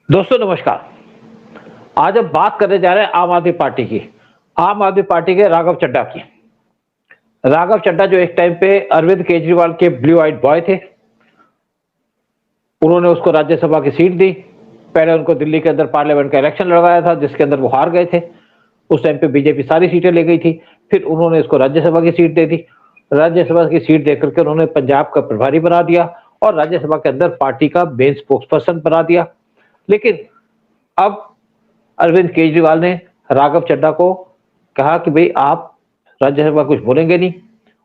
दोस्तों नमस्कार। आज हम बात करने जा रहे हैं आम आदमी पार्टी की। आम आदमी पार्टी के राघव चड्ढा की। राघव चड्ढा जो एक टाइम पे अरविंद केजरीवाल के ब्लू आइड बॉय थे। उन्होंने उसको राज्यसभा की सीट दी। पहले उनको दिल्ली के अंदर पार्लियामेंट का इलेक्शन लड़वाया था जिसके अंदर वो हार गए थे। उस टाइम पे बीजेपी सारी सीटें ले गई थी। फिर उन्होंने इसको राज्यसभा की सीट दे दी। राज्यसभा की सीट देकर के उन्होंने पंजाब का प्रभारी बना दिया और राज्यसभा के अंदर पार्टी का मेन स्पोक्स पर्सन बना दिया। लेकिन अब अरविंद केजरीवाल ने राघव चड्ढा को कहा कि भाई आप राज्यसभा कुछ बोलेंगे नहीं।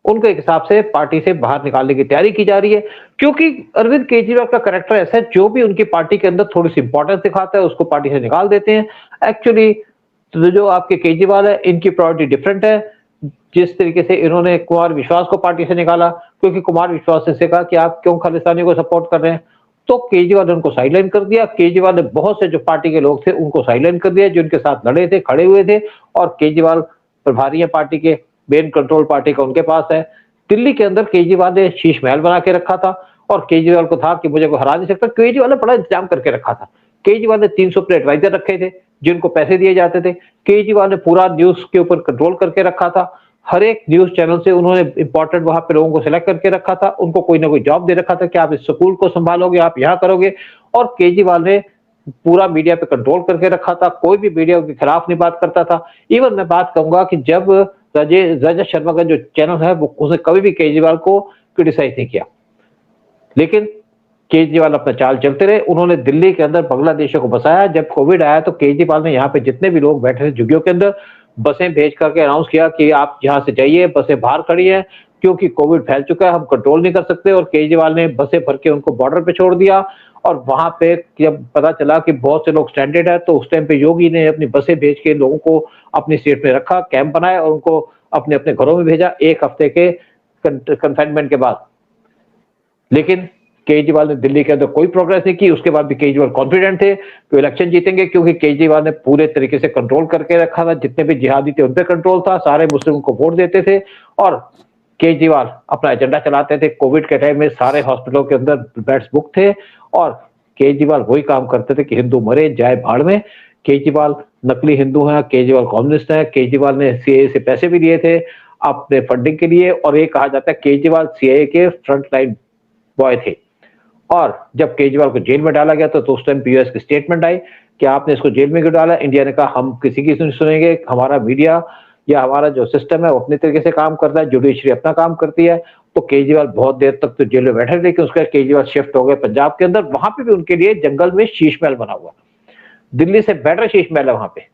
उनके हिसाब से पार्टी से बाहर निकालने की तैयारी की जा रही है, क्योंकि अरविंद केजरीवाल का कैरेक्टर ऐसा है, जो भी उनकी पार्टी के अंदर थोड़ी सी इंपॉर्टेंस दिखाता है उसको पार्टी से निकाल देते हैं। एक्चुअली तो जो आपके केजरीवाल है, इनकी प्रायोरिटी डिफरेंट है। जिस तरीके से इन्होंने कुमार विश्वास को पार्टी से निकाला, क्योंकि कुमार विश्वास से कहा कि आप क्यों खालिस्तानी को सपोर्ट कर रहे हैं, तो केजरीवाल ने उनको साइडलाइन कर दिया। केजरीवाल ने बहुत से जो पार्टी के लोग थे उनको साइडलाइन कर दिया, जो उनके साथ लड़े थे, खड़े हुए थे। और केजरीवाल प्रभारी है पार्टी के, मेन कंट्रोल पार्टी का उनके पास है। दिल्ली के अंदर केजरीवाल ने शीश महल बना के रखा था और केजरीवाल को था कि मुझे कोई हरा नहीं सकता। केजरीवाल ने बड़ा इंतजाम करके रखा था। केजरीवाल ने 300 प्लेट एडवाइजर रखे थे जिनको पैसे दिए जाते थे। केजरीवाल ने पूरा न्यूज के ऊपर कंट्रोल करके रखा था। हर एक न्यूज चैनल से उन्होंने इंपॉर्टेंट वहां पे लोगों को सिलेक्ट करके रखा था। उनको कोई ना कोई जॉब दे रखा था कि आप इस स्कूल को संभालोगे, आप यहाँ करोगे। और केजरीवाल ने पूरा मीडिया पे कंट्रोल करके रखा था। कोई भी मीडिया के खिलाफ नहीं बात करता था। इवन मैं बात कहूंगा कि जब रजत शर्मा का जो चैनल है वो उसने कभी भी केजरीवाल को क्रिटिसाइज नहीं किया। लेकिन केजरीवाल अपना चाल चलते रहे। उन्होंने दिल्ली के अंदर बांग्लादेशियों को बसाया। जब कोविड आया तो केजरीवाल ने यहाँ पे जितने भी लोग बैठे थे झुग्गियों के अंदर, बसें भेज करके अनाउंस किया कि आप यहाँ से जाइए, बसें बाहर खड़ी हैं क्योंकि कोविड फैल चुका है, हम कंट्रोल नहीं कर सकते। और केजरीवाल ने बसें भर के उनको बॉर्डर पे छोड़ दिया। और वहां पे जब पता चला कि बहुत से लोग स्ट्रैंडेड है, तो उस टाइम पे योगी ने अपनी बसें भेज के लोगों को अपनी स्टेट में रखा, कैंप बनाया और उनको अपने अपने घरों में भेजा 1 हफ्ते के कंफाइनमेंट के बाद। लेकिन केजरीवाल ने दिल्ली के अंदर कोई प्रोग्रेस नहीं की। उसके बाद भी केजरीवाल कॉन्फिडेंट थे कि इलेक्शन जीतेंगे, क्योंकि केजरीवाल ने पूरे तरीके से कंट्रोल करके रखा था। जितने भी जिहादी थे उन पे कंट्रोल था, सारे मुस्लिमों को वोट देते थे और केजरीवाल अपना एजेंडा चलाते थे। कोविड के टाइम में सारे हॉस्पिटलों के अंदर बेड्स बुक थे और केजरीवाल वही काम करते थे कि हिंदू मरे जाए भाड़ में। केजरीवाल नकली हिंदू हैं, केजरीवाल कम्युनिस्ट हैं। केजरीवाल ने सीएए से पैसे भी दिए थे अपने फंडिंग के लिए। और ये कहा जाता है केजरीवाल सीएए के फ्रंट लाइन बॉय थे। और जब केजरीवाल को जेल में डाला गया तो उस टाइम यूएस की स्टेटमेंट आई कि आपने इसको जेल में क्यों डाला। इंडिया ने कहा हम किसी की नहीं सुनेंगे, हमारा मीडिया या हमारा जो सिस्टम है वो अपने तरीके से काम करता है, जुडिशरी अपना काम करती है। तो केजरीवाल बहुत देर तक तो जेल में बैठे, लेकिन उसके बाद केजरीवाल शिफ्ट हो गए पंजाब के अंदर। वहां पे भी उनके लिए जंगल में शीश महल बना हुआ, दिल्ली से बेटर शीश महल है वहां पे।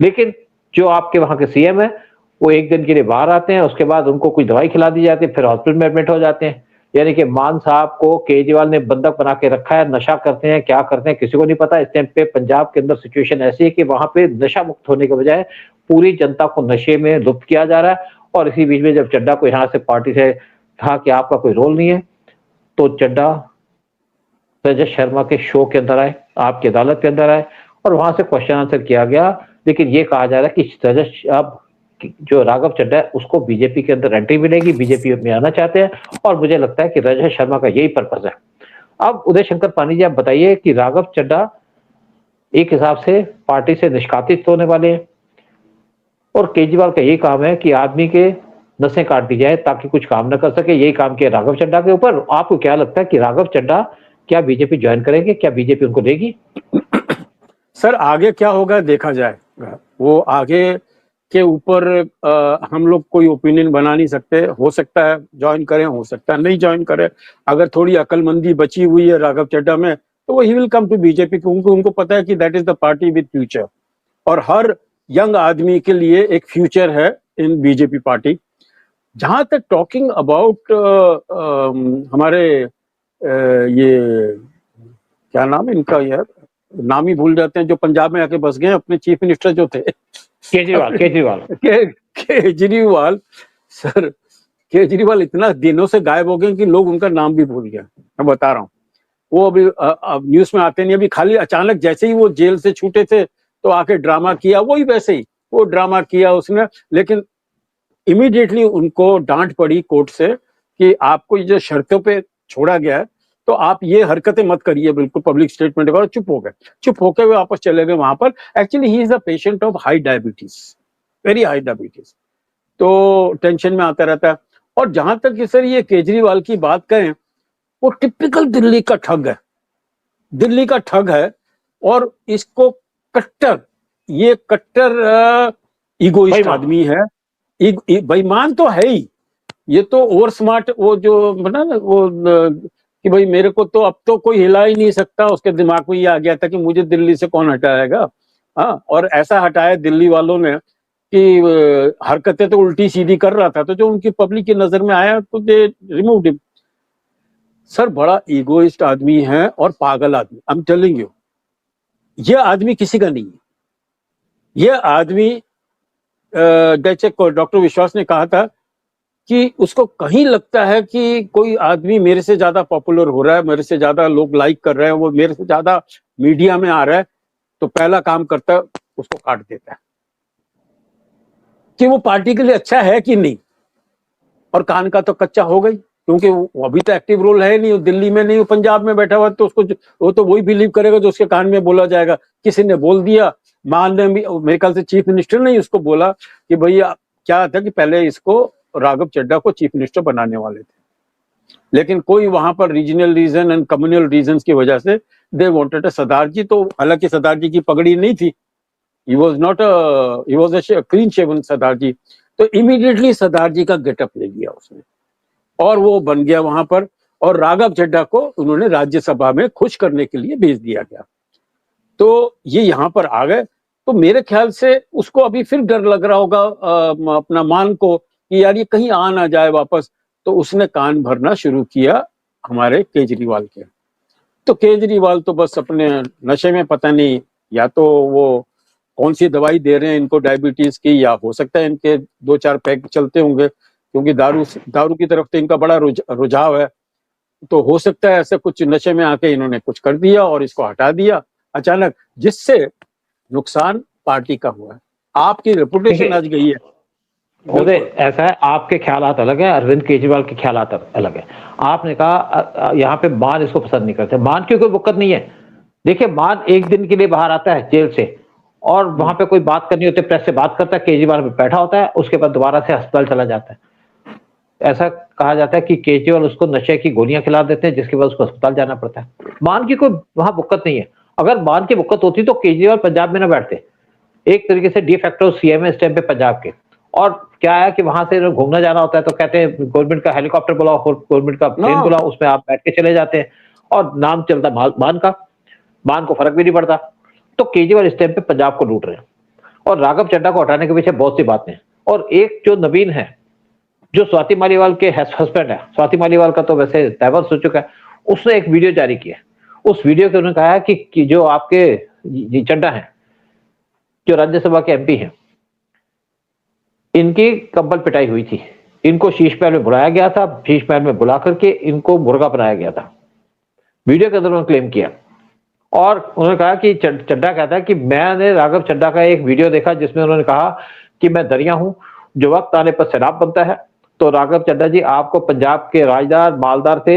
लेकिन जो आपके वहां के सीएम है वो एक दिन के लिए बाहर आते हैं, उसके बाद उनको कोई दवाई खिला दी जाती है, फिर हॉस्पिटल में एडमिट हो जाते हैं। यानी कि मान साहब को केजरीवाल ने बंधक बना के रखा है। नशा करते हैं, क्या करते हैं किसी को नहीं पता। इस टाइम पे पंजाब के अंदर सिचुएशन ऐसी है कि वहां पे नशा मुक्त होने के बजाय पूरी जनता को नशे में लुप्त किया जा रहा है। और इसी बीच में जब चड्ढा को यहाँ से पार्टी से कहा कि आपका कोई रोल नहीं है, तो चड्ढा रजत शर्मा के शो के अंदर आए, आपकी अदालत के अंदर आए और वहां से क्वेश्चन आंसर किया गया। लेकिन ये कहा जा रहा है कि रजत अब जो राघव चड्ढा है उसको बीजेपी के अंदर एंट्री मिलेगी, बीजेपी में आना चाहते हैं। और मुझे लगता है कि रजत शर्मा का यही पर्पज है। अब उदय शंकर पानी जी आप बताइए कि राघव चड्ढा एक हिसाब से पार्टी से निष्कासित होने वाले हैं और केजरीवाल का यही काम है कि आदमी के नसें काट दी जाए ताकि कुछ काम न कर सके। यही काम किया राघव चड्ढा के ऊपर। आपको क्या लगता है कि राघव चड्ढा क्या बीजेपी ज्वाइन करेंगे, क्या बीजेपी उनको देगी? सर आगे क्या होगा देखा जाएगा। वो आगे के ऊपर हम लोग कोई ओपिनियन बना नहीं सकते। हो सकता है ज्वाइन करें, हो सकता है नहीं ज्वाइन करें। अगर थोड़ी अकलमंदी बची हुई है राघव चड्ढा में तो वो ही विल कम टू बीजेपी। उनको पता है कि that is the party with future और हर यंग आदमी के लिए एक फ्यूचर है इन बीजेपी पार्टी। जहां तक टॉकिंग अबाउट हमारे ये क्या नाम है इनका, यार नाम ही भूल जाते हैं, जो पंजाब में आके बस गए अपने चीफ मिनिस्टर जो थे केजरीवाल सर केजरीवाल इतना दिनों से गायब हो गए कि लोग उनका नाम भी भूल गए। मैं बता रहा हूँ वो अभी अब न्यूज में आते नहीं। अभी खाली अचानक जैसे ही वो जेल से छूटे थे तो आके ड्रामा किया, वही वैसे ही वो ड्रामा किया उसने। लेकिन इमीडिएटली उनको डांट पड़ी कोर्ट से कि आपको ये जो शर्तों पे छोड़ा गया है तो आप ये हरकतें मत करिए, बिल्कुल पब्लिक स्टेटमेंट करो। चुप होके वे वापस चले गए वहां पर। Actually he is a patient of high diabetes, very high diabetes, तो टेंशन में आता रहता है। और जहां तक कि सर ये केजरीवाल की बात करें, वो टिपिकल दिल्ली का ठग है, दिल्ली का ठग है। और इसको कट्टर, ये कट्टर ईगोइस्ट बेईमान। आदमी है। बेईमान तो है ही, ये तो ओवर स्मार्ट, वो जो बना ना वो कि भाई मेरे को तो अब तो कोई हिला ही नहीं सकता, उसके दिमाग में ये आ गया था कि मुझे दिल्ली से कौन हटाएगा। हाँ, और ऐसा हटाया दिल्ली वालों ने कि हरकतें तो उल्टी सीधी कर रहा था, तो जो उनकी पब्लिक की नजर में आया तो दे रिमूव्ड हिम। सर बड़ा ईगोइस्ट आदमी है और पागल आदमी, आई एम टेलिंग यू। ये आदमी किसी का नहीं है। ये आदमी जैसे डॉक्टर विश्वास ने कहा था कि उसको कहीं लगता है कि कोई आदमी मेरे से ज्यादा पॉपुलर हो रहा है, मेरे से ज्यादा लोग लाइक कर रहे हैं, वो मेरे से ज्यादा मीडिया में आ रहा है, तो पहला काम करता है उसको काट देता है कि वो पार्टी के लिए अच्छा है कि नहीं। और कान का तो कच्चा हो गई, क्योंकि वो अभी तो एक्टिव रोल है नहीं, वो दिल्ली में नहीं, वो पंजाब में बैठा हुआ, तो उसको वो तो वही बिलीव करेगा जो उसके कान में बोला जाएगा। किसी ने बोल दिया, मान ने भी, मेरे ख्याल से चीफ मिनिस्टर ने उसको बोला कि भैया क्या था कि पहले इसको राघव चड्ढा को चीफ मिनिस्टर बनाने वाले थे, लेकिन कोई वहां पर regional reason and communal reason की वजह से दे वांटेड सरदार जी। तो हालांकि सरदार जी की पगड़ी नहीं थी, he was a clean shaven sardar ji, तो इमीडिएटली सरदार जी का गेटअप ले लिया उसने और वो बन गया वहां पर। और राघव चड्ढा को उन्होंने राज्यसभा में खुश करने के लिए भेज दिया गया, तो ये यहाँ पर आ गए। तो मेरे ख्याल से उसको अभी फिर डर लग रहा होगा अपना मान को कि यार ये कहीं आ ना जाए वापस, तो उसने कान भरना शुरू किया हमारे केजरीवाल के। तो केजरीवाल तो बस अपने नशे में, पता नहीं या तो वो कौन सी दवाई दे रहे हैं इनको डायबिटीज की, या हो सकता है इनके 2-4 पैक चलते होंगे, क्योंकि दारू की तरफ तो इनका बड़ा रुझाव है। तो हो सकता है ऐसा कुछ नशे में आके इन्होंने कुछ कर दिया और इसको हटा दिया अचानक, जिससे नुकसान पार्टी का हुआ है। आपकी रेपुटेशन आज गई है। मुझे ऐसा है, आपके ख्यालात अलग है, अरविंद केजरीवाल के ख्यालात अलग है। आपने कहा यहाँ पे मान इसको पसंद नहीं करते, मान की कोई दिक्कत नहीं है। देखिए, मान एक दिन के लिए बाहर आता है जेल से और वहां पे कोई बात करनी होती है, प्रेस से बात करता है, केजरीवाल पे बैठा होता है, उसके बाद दोबारा से अस्पताल चला जाता है। ऐसा कहा जाता है कि केजरीवाल उसको नशे की गोलियां खिला देते हैं, जिसके बाद उसको अस्पताल जाना पड़ता है। मान की कोई वहां दिक्कत नहीं है। अगर मान की दिक्कत होती तो केजरीवाल पंजाब में ना बैठते। एक तरीके से डी फैक्टो सीएम इस टाइम पे पंजाब के। और क्या है कि वहां से घूमना जाना होता है तो कहते हैं गवर्नमेंट का हेलीकॉप्टर बुलाओ, गवर्नमेंट का प्लेन बुलाओ, उसमें आप बैठ के चले जाते हैं और नाम चलता मान का। मान को फर्क भी नहीं पड़ता। तो केजरीवाल इस टाइम पे पंजाब को लूट रहे हैं और राघव चड्ढा को हटाने के पीछे बहुत सी बातें हैं। और एक जो नवीन है, जो स्वाति मालीवाल के हस्बैंड है, स्वाति मालीवाल का तो वैसे डाइवर्स हो चुका है, उसने एक वीडियो जारी किया। उस वीडियो के उन्होंने कहा है कि जो आपके चड्ढा है, जो राज्यसभा के एमपी हैं, इनकी कंबल पिटाई हुई थी, इनको शीश महल में बुलाया गया था, शीश महल में बुला करके इनको मुर्गा बनाया गया था। वीडियो के अंदर उन्होंने क्लेम किया और उन्होंने कहा कि चड्ढा कहता है कि मैंने राघव चड्ढा का एक वीडियो देखा जिसमें उन्होंने कहा कि मैं दरिया हूं, जो वक्त आने पर शराब बनता है। तो राघव चड्ढा जी, आपको पंजाब के राजदार मालदार थे,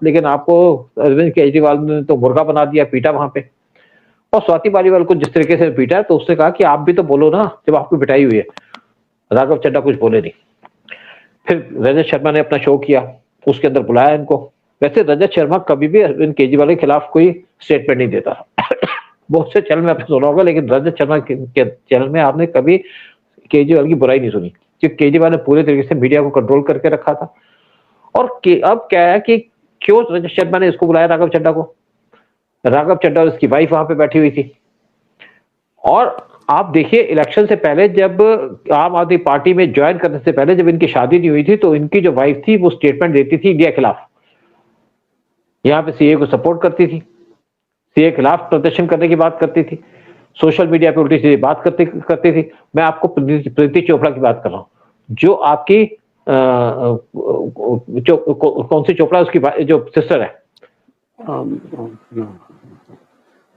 लेकिन आपको अरविंद केजरीवाल ने तो मुर्गा बना दिया, पीटा वहां पे। और स्वाति मालीवाल को जिस तरीके से पीटा, तो उसने कहा कि आप भी तो बोलो ना जब आपकी पिटाई हुई है। राघव चड्ढा कुछ बोले नहीं। फिर रजत शर्मा ने अपना शो किया, उसके अंदर बुलाया इनको। वैसे रजत शर्मा कभी भी अरविंद केजरीवाल के खिलाफ कोई स्टेटमेंट नहीं देता। बहुत से चैनल में आपने सुना होगा, लेकिन रजत शर्मा के चैनल में आपने कभी केजरीवाल की बुराई नहीं सुनी, क्योंकि केजरीवाल ने पूरे तरीके से मीडिया को कंट्रोल करके रखा था। और अब क्या है कि क्यों रजत शर्मा ने इसको बुलाया राघव चड्ढा को? राघव चड्ढा और उसकी वाइफ वहां पे बैठी हुई थी। और आप देखिए, इलेक्शन से पहले, जब आम आदमी पार्टी में ज्वाइन करने से पहले, जब इनकी शादी नहीं हुई थी, तो इनकी जो वाइफ थी वो स्टेटमेंट देती थी इंडिया के खिलाफ। यहाँ पे सीए को सपोर्ट करती थी, सीए के खिलाफ प्रदर्शन करने की बात करती थी, सोशल मीडिया पे उल्टी सीधी बात करती थी। मैं आपको प्रीति चोपड़ा की बात कर रहा हूँ, जो आपकी कौन सी चोपड़ा, उसकी जो सिस्टर है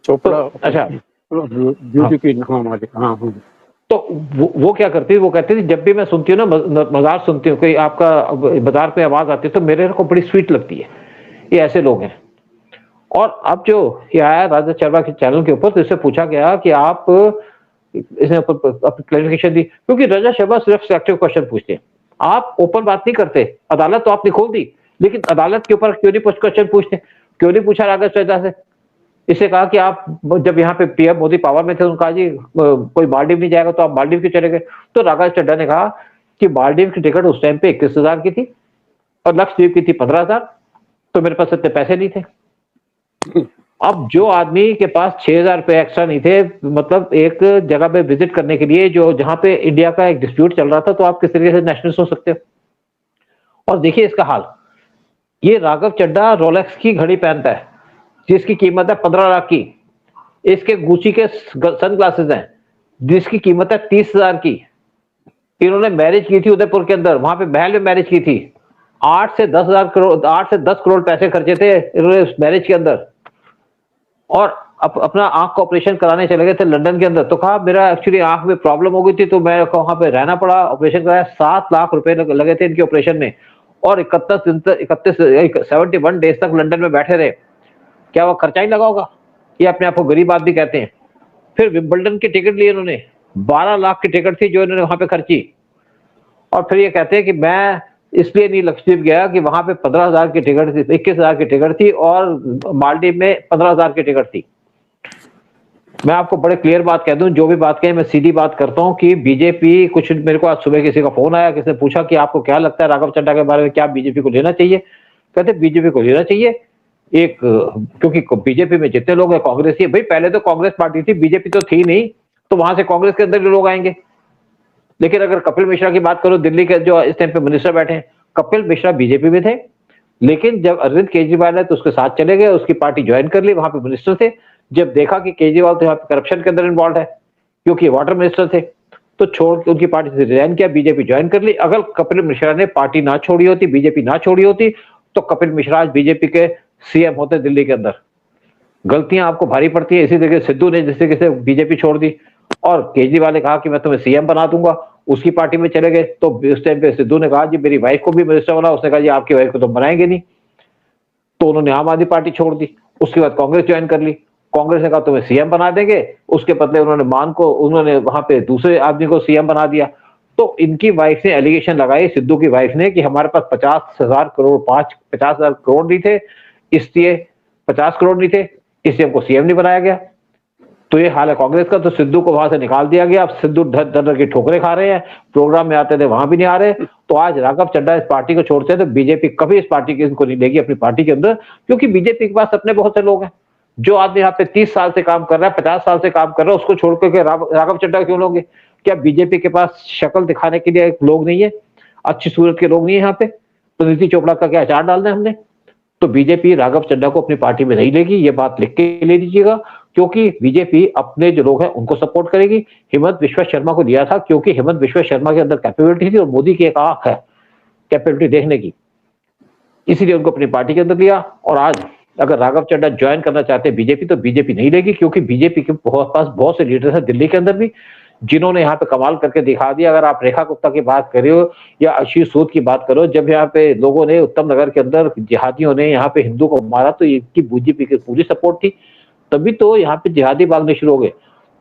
चोपड़ा। तो, अच्छा, ब्यूटी की, हाँ। तो वो क्या करती थी, वो कहती थी जब भी मैं सुनती हूँ ना, मजार सुनती हूँ, कोई आपका बाजार पे आवाज आती है, तो मेरे को बड़ी स्वीट लगती है। ये ऐसे लोग हैं। और अब जो ये आया राजद शर्मा के चैनल के ऊपर, तो इससे पूछा गया कि आप इसने अपनी क्लैरिफिकेशन दी, क्योंकि रजत शर्मा सिर्फ सिलेक्टिव क्वेश्चन पूछते हैं, आप ओपन बात नहीं करते। अदालत तो आपने खोल दी, लेकिन अदालत के ऊपर क्यों नहीं क्वेश्चन पूछते, क्यों नहीं पूछा राघव चड्ढा से? इससे कहा कि आप जब यहाँ पे पीएम मोदी पावर में थे, उन्होंने कहा जी कोई मालदीव नहीं जाएगा, तो आप मालदीव क्यों चले गए? तो राघव चड्ढा ने कहा कि मालदीव की टिकट उस टाइम पे 21,000 की थी और लक्षद्वीप की थी 15,000, तो मेरे पास इतने पैसे नहीं थे। अब जो आदमी के पास 6,000 रुपए एक्स्ट्रा नहीं थे, मतलब एक जगह पे विजिट करने के लिए, जो जहां पे इंडिया का एक डिस्प्यूट चल रहा था, तो आप किस तरीके से नेशनलिस्ट हो सकते हो? और देखिए इसका हाल, ये राघव चड्ढा रोलेक्स की घड़ी पहनता है जिसकी कीमत है 15 लाख की, इसके गुची के सन ग्लासेस हैं जिसकी कीमत है 30,000 की। इन्होंने मैरिज की थी उदयपुर के अंदर, वहां पे महल में मैरिज की थी, 8 से 10 करोड़ पैसे खर्चे थे इन्होंने उस मैरिज के अंदर। और अपना आंख का ऑपरेशन कराने चले गए थे लंदन के अंदर, तो कहा मेरा एक्चुअली आंख में प्रॉब्लम हो गई थी, तो मैं वहां पे रहना पड़ा, ऑपरेशन कराया, 7 लाख रुपए लगे थे इनके ऑपरेशन में, और 71 डेज तक लंदन में बैठे रहे। क्या वो खर्चा ही लगा होगा? ये अपने आप को गरीब आदमी कहते हैं। फिर विंबलडन की टिकट ली इन्होंने, 12 लाख की टिकट थी जो इन्होंने वहां पे खर्ची, और फिर ये कहते हैं कि मैं इसलिए नहीं लक्षद्वीप गया कि वहां पे 15,000 की टिकट थी, 21,000 की टिकट थी, और मालदीव में 15,000 की टिकट थी। मैं आपको बड़े क्लियर बात कह दूं, जो भी बात कहें मैं सीधी बात करता हूं कि बीजेपी, कुछ मेरे को आज सुबह किसी का फोन आया, किसी ने पूछा कि आपको क्या लगता है राघव चड्ढा के बारे में, क्या बीजेपी को लेना चाहिए? कहते बीजेपी को लेना चाहिए, एक क्योंकि बीजेपी में जितने लोग हैं कांग्रेस ही है। भाई पहले तो कांग्रेस पार्टी थी, बीजेपी तो थी नहीं, तो वहां से कांग्रेस के अंदर भी लोग आएंगे। लेकिन अगर कपिल मिश्रा की बात करो, दिल्ली के जो इस टाइम पे मिनिस्टर बैठे हैं, कपिल मिश्रा बीजेपी में थे, लेकिन जब अरविंद केजरीवाल है तो उसके साथ चले गए, उसकी पार्टी ज्वाइन कर ली, वहां पे मिनिस्टर थे। जब देखा कि केजरीवाल तो यहाँ पे करप्शन के अंदर इन्वॉल्व है, क्योंकि वाटर मिनिस्टर थे, तो छोड़ के उनकी पार्टी से रिजाइन किया, बीजेपी ज्वाइन कर ली। अगर कपिल मिश्रा ने पार्टी ना छोड़ी होती, बीजेपी ना छोड़ी होती, तो कपिल मिश्रा आज बीजेपी के सीएम होते दिल्ली के अंदर। गलतियां आपको भारी पड़ती है। इसी तरीके सिद्धू ने जिस तरीके से बीजेपी छोड़ दी, और केजरीवाल ने कहा कि मैं तुम्हें सीएम बना दूंगा, उसकी पार्टी में चले गए, तो उस टाइम पे सिद्धू ने कहा जी मेरी वाइफ को भी मिनिस्टर बना, उसने कहा जी आपकी वाइफ को तो बनाएंगे नहीं, तो उन्होंने आम आदमी पार्टी छोड़ दी। उसके बाद कांग्रेस ज्वाइन कर ली, कांग्रेस ने कहा तुम्हें सीएम बना देंगे, उसके बदले उन्होंने वहां पे दूसरे आदमी को सीएम बना दिया। तो इनकी वाइफ ने एलिगेशन लगाई, सिद्धू की वाइफ ने, कि हमारे पास 50,000 करोड़ 50,000 करोड़ नहीं थे, इसलिए 50 करोड़ नहीं थे, इसलिए हमको सीएम नहीं बनाया गया। तो ये हाल है कांग्रेस का। तो सिद्धू को वहां से निकाल दिया गया। अब सिद्धू धर की ठोकरें खा रहे हैं, प्रोग्राम में आते थे वहां भी नहीं आ रहे। तो आज राघव चड्ढा इस पार्टी को छोड़ते हैं तो बीजेपी कभी इस पार्टी की इनको नहीं लेगी अपनी पार्टी के अंदर, क्योंकि बीजेपी के पास अपने बहुत से लोग हैं। जो आदमी यहाँ पे 30 साल से काम कर रहा है, 50 साल से काम कर रहा है, उसको छोड़ करके राघव चड्ढा क्यों लोगे? क्या बीजेपी के पास शक्ल दिखाने के लिए लोग नहीं है, अच्छी सूरत के लोग नहीं है यहाँ पे? तो नीति चोपड़ा का क्या अचार डालना है हमने? तो बीजेपी राघव चड्ढा को अपनी पार्टी में नहीं लेगी, ये बात लिख के ले लीजिएगा, क्योंकि बीजेपी अपने जो लोग हैं उनको सपोर्ट करेगी। हेमंत विश्व शर्मा को दिया था क्योंकि हेमंत विश्व शर्मा के अंदर कैपेबिलिटी थी और मोदी की एक आंख है कैपेबिलिटी देखने की, इसीलिए उनको अपनी पार्टी के अंदर लिया। और आज अगर राघव चड्ढा ज्वाइन करना चाहते हैं बीजेपी, तो बीजेपी नहीं लेगी, क्योंकि बीजेपी के पास बहुत से लीडर्स हैं दिल्ली के अंदर भी, जिन्होंने यहाँ पे कमाल करके दिखा दिया। अगर आप रेखा गुप्ता की बात करो या आशीष सूद की बात करो, जब यहाँ पे लोगों ने उत्तम नगर के अंदर जिहादियों ने यहाँ पे हिंदू को मारा, तो इनकी बीजेपी की पूरी सपोर्ट थी, तभी तो यहाँ पे जिहादी भागने शुरू हो गए।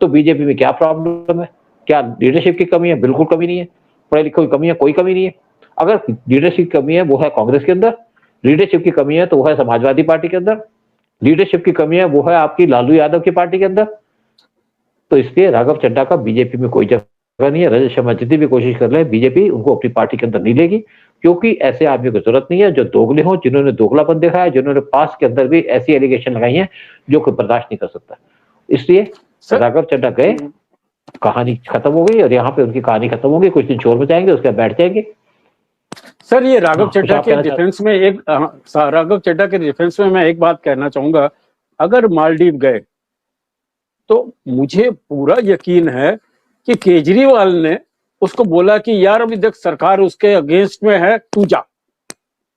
तो बीजेपी में क्या प्रॉब्लम है? क्या लीडरशिप की कमी है? बिल्कुल कमी नहीं है। पढ़े लिखे की कमी है? कोई कमी नहीं है। अगर लीडरशिप की कमी है वो है कांग्रेस के अंदर, लीडरशिप की कमी है तो वो है समाजवादी पार्टी के अंदर, लीडरशिप की कमी है वो है आपकी लालू यादव की पार्टी के अंदर। तो इसलिए राघव चड्ढा का बीजेपी में कोई जगह नहीं है। रजत शर्मा जितनी भी कोशिश कर रहे हैं, बीजेपी उनको अपनी पार्टी के अंदर नहीं लेगी, क्योंकि ऐसे आदमी को जरूरत नहीं है जो दोगले हो, जिन्होंने दोगलापन दिखाया, जिन्होंने पास के अंदर भी ऐसी एलिगेशन लगाई है जो कोई बर्दाश्त नहीं कर सकता। इसलिए राघव चड्ढा गए, कहानी खत्म हो गई, और यहाँ पे उनकी कहानी खत्म हो गई। कुछ दिन शोर में जाएंगे, उसके बाद बैठ जाएंगे। सर ये राघव चड्ढा के डिफेंस में राघव चड्ढा के डिफेंस में मैं एक बात कहना चाहूंगा। अगर मालदीव गए तो मुझे पूरा यकीन है कि केजरीवाल ने उसको बोला कि यार अभी देख सरकार उसके अगेंस्ट में है, तू जा,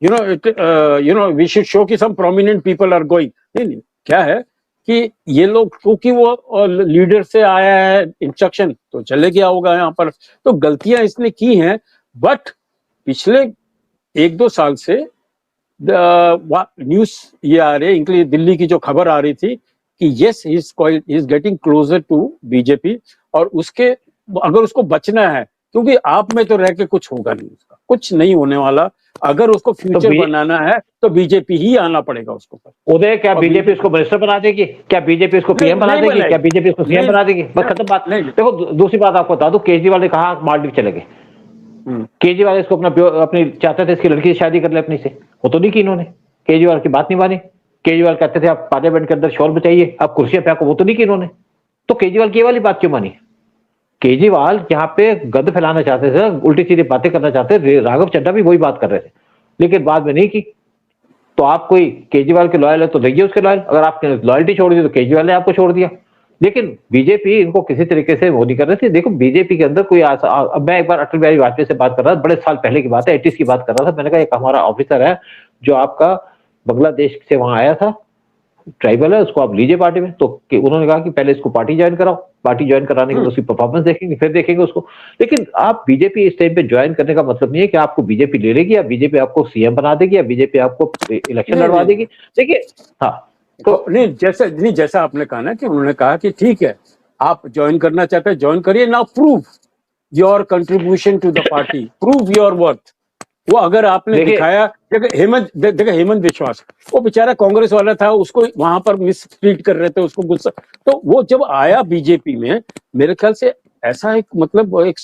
you know we should show कि some prominent people are going. नहीं, क्या है कि ये लोग, क्योंकि वो लीडर से आया है इंस्ट्रक्शन, तो चले गया होगा यहाँ पर। तो गलतियां इसने की हैं, बट पिछले 1-2 साल से न्यूज ये आ रही है, इनके दिल्ली की जो खबर आ रही थी कि yes he is getting closer to BJP, और उसके अगर उसको बचना है, क्योंकि आप में तो रह के कुछ होगा नहीं, उसका कुछ नहीं होने वाला, अगर उसको फ्यूचर बनाना है तो बीजेपी ही आना पड़ेगा उसको। उदय, क्या बीजेपी इसको मिनिस्टर बना देगी? क्या बीजेपी इसको पीएम बना देगी? क्या बीजेपी इसको सीएम बना देगी? बस खत्म बात। देखो, दूसरी बात आपको बता दूं, केजरीवाल ने कहा मालदीव चले गए। केजरीवाल इसको अपनी चाहते थे इसकी लड़की से शादी कर ले अपनी से, वो तो नहीं की इन्होंने। केजरीवाल की बात नहीं मानी। केजरीवाल कहते थे आप पार्लियामेंट के अंदर शोर बचाइए, आप कुर्सियां फेंको, वो तो नहीं की इन्होंने। तो केजरीवाल की वाली बात क्यों मानी? केजरीवाल यहाँ पे गद फैलाना चाहते थे, उल्टी सीधी बातें करना चाहते थे। राघव चड्ढा भी वही बात कर रहे थे, लेकिन बाद में नहीं की। तो आप कोई केजरीवाल के लॉयल है तो रहिए उसके लॉयल, अगर आपने लॉयल्टी छोड़ दी तो केजरीवाल ने आपको छोड़ दिया। लेकिन बीजेपी इनको किसी तरीके से वो नहीं कर रही थी। देखो, बीजेपी के अंदर कोई अब मैं एक बार अटल बिहारी वाजपेयी से बात कर रहा था, बड़े साल पहले की बात है, 80s की बात कर रहा था। मैंने कहा एक हमारा ऑफिसर है जो आपका बांग्लादेश से वहां आया था, ट्राइबल है, उसको आप लीजिए पार्टी में। तो उन्होंने कहा कि पहले इसको पार्टी ज्वाइन कराओ, पार्टी ज्वाइन कराने के बाद उसकी परफॉर्मेंस देखेंगे, फिर देखेंगे उसको। लेकिन आप बीजेपी इस टाइम पे ज्वाइन करने का मतलब नहीं है कि आपको बीजेपी ले लेगी या बीजेपी आपको सीएम बना देगी या बीजेपी आपको इलेक्शन लड़वा देगी। देखिए, हाँ, तो नहीं जैसा आपने कहा ना कि उन्होंने कहा कि ठीक है, आप ज्वाइन करना चाहते हैं ज्वाइन करिए, now prove your contribution to the party, prove your worth. वो अगर आपने दिखाया, देखो हेमंत विश्वास, वो बेचारा कांग्रेस वाला था, उसको वहां पर मिस ट्रीट कर रहे थे, उसको गुस्सा, तो वो जब आया बीजेपी में, मेरे ख्याल से ऐसा एक मतलब एक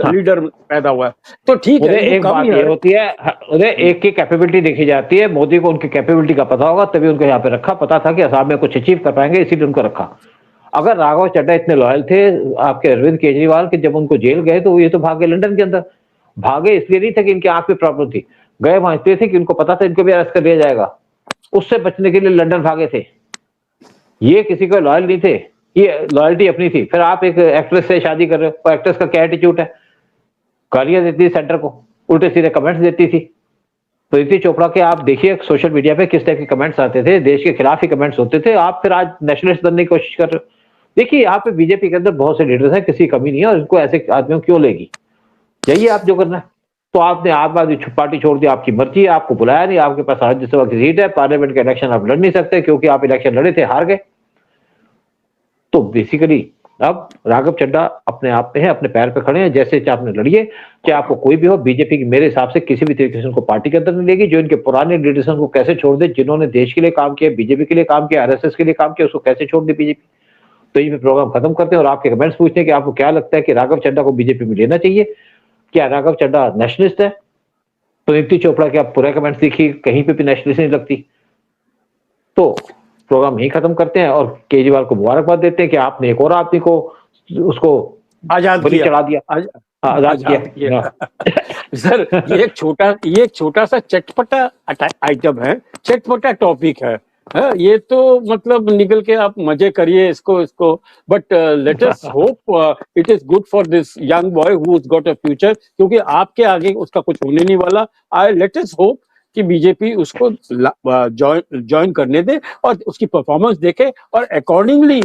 लीडर पैदा हुआ है। तो ठीक है, एक बात ये होती है उदय, एक की कैपेबिलिटी देखी जाती है। मोदी को उनकी कैपेबिलिटी का पता होगा, तभी उनको यहाँ पे रखा। पता था कि असम में कुछ अचीव कर पाएंगे, इसीलिए उनको रखा। अगर राघव चड्ढा इतने लॉयल थे आपके अरविंद केजरीवाल के, जब उनको जेल गए तो ये तो भागे लंदन के अंदर। भागे इसलिए नहीं था कि इनकी आंख में प्रॉब्लम थी, गए वहां इसलिए थे कि उनको पता था इनको भी अरेस्ट कर लिया जाएगा। उससे बचने के लिए लंदन भागे थे। ये किसी को लॉयल नहीं थे, ये लॉयल्टी अपनी थी। फिर आप एक एक्ट्रेस से शादी कर रहे हो, एक्ट्रेस का क्या एटीट्यूड है? गालियां देती थी सेंटर को, उल्टे सीधे कमेंट्स देती थी। प्रीति चोपड़ा के आप देखिए सोशल मीडिया पे किस तरह के कमेंट्स आते थे, देश के खिलाफ ही कमेंट्स होते थे। आप फिर आज नेशनलिस्ट बनने की कोशिश कर रहे हो। देखिए, यहाँ पे बीजेपी के अंदर बहुत से लीडर्स हैं, किसी कमी नहीं है, और इनको ऐसे आदमियों क्यों लेगी? जाइए आप जो करना है। तो आपने आम आदमी पार्टी छोड़ दी, आपकी मर्जी है, आपको बुलाया नहीं, आपके पास राज्यसभा की सीट है, पार्लियामेंट का इलेक्शन आप लड़ नहीं सकते क्योंकि आप इलेक्शन लड़े थे, हार गए। तो बेसिकली अब राघव चड्ढा अपने आप में है, अपने पैर पे खड़े हैं। जैसे आपने लड़िए, चाहे आपको कोई भी हो, बीजेपी की मेरे हिसाब से किसी भी तरीके से उनको पार्टी के अंदर नहीं लेगी। जो इनके पुराने लीडर्स को कैसे छोड़ दे, जिन्होंने देश के लिए काम किया, बीजेपी के लिए काम किया, आरएसएस के लिए काम किया, उसको कैसे छोड़ दे बीजेपी। तो ये प्रोग्राम खत्म करते हैं और आपके कमेंट्स पूछते हैं कि आपको क्या लगता है कि राघव चड्ढा को बीजेपी में लेना चाहिए? क्या राघव चड्ढा नेशनलिस्ट है? प्रीति चोपड़ा के आप पूरे कमेंट्स देखिए, कहीं पे भी नेशनलिस्ट नहीं लगती। तो प्रोग्राम यही खत्म करते हैं और केजरीवाल को मुबारकबाद देते हैं कि आपने एक और आदमी को उसको आजाद चढ़ा दिया, आजाद किया। सर, ये एक छोटा सा चटपटा आइटम है, चटपटा टॉपिक है। ये तो मतलब निकल के आप मजे करिए इसको, but let us hope it is good for this young boy who has got a future, क्योंकि आपके आगे उसका कुछ होने नहीं वाला। लेट अस होप कि बीजेपी उसको ज्वाइन करने दे और उसकी परफॉर्मेंस देखे और अकॉर्डिंगली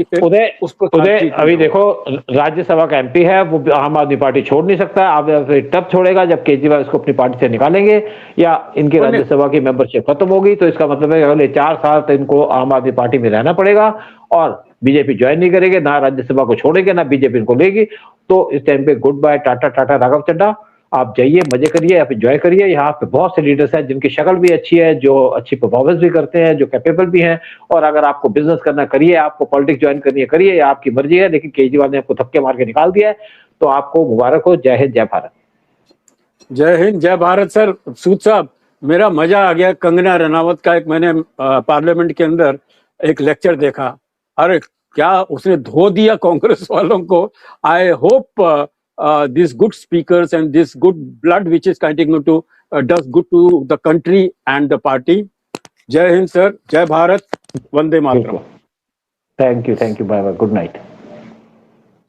उसको। उदय, अभी देखो, राज्यसभा का एमपी है, वो आम आदमी पार्टी छोड़ नहीं सकता। अब तब छोड़ेगा जब केजरीवाल इसको अपनी पार्टी से निकालेंगे या इनकी राज्यसभा की मेंबरशिप खत्म होगी। तो इसका मतलब है अगले 4 साल तक इनको आम आदमी पार्टी में रहना पड़ेगा और बीजेपी ज्वाइन नहीं करेंगे, ना राज्यसभा को छोड़ेंगे, ना बीजेपी इनको लेगी। तो इस टाइम पे गुड बाय, टाटा टाटा राघव चड्ढा। आप जाइए, मजे करिए, आप एंजॉय करिए। यहाँ पे बहुत से लीडर्स हैं जिनकी शक्ल भी अच्छी है, जो अच्छी परफॉर्मेंस भी करते हैं, जो कैपेबल भी हैं। और अगर आपको बिजनेस करना करिए, आपको पॉलिटिक्स ज्वाइन करनी है करिए, या आपकी मर्जी है। लेकिन केजरीवाल ने आपको थप्पे मार के निकाल दिया है, तो आपको मुबारक हो। जय हिंद, जय भारत। जय हिंद, जय भारत। सर सूद साहब, मेरा मजा आ गया। कंगना रनावत का एक मैंने पार्लियामेंट के अंदर एक लेक्चर देखा, अरे क्या उसने धो दिया कांग्रेस वालों को। I hope these good speakers and this good blood which is continuing to does good to the country and the party. Jai Hind sir, Jai Bharat, Vande Mataram. Thank you, bye bye, good night.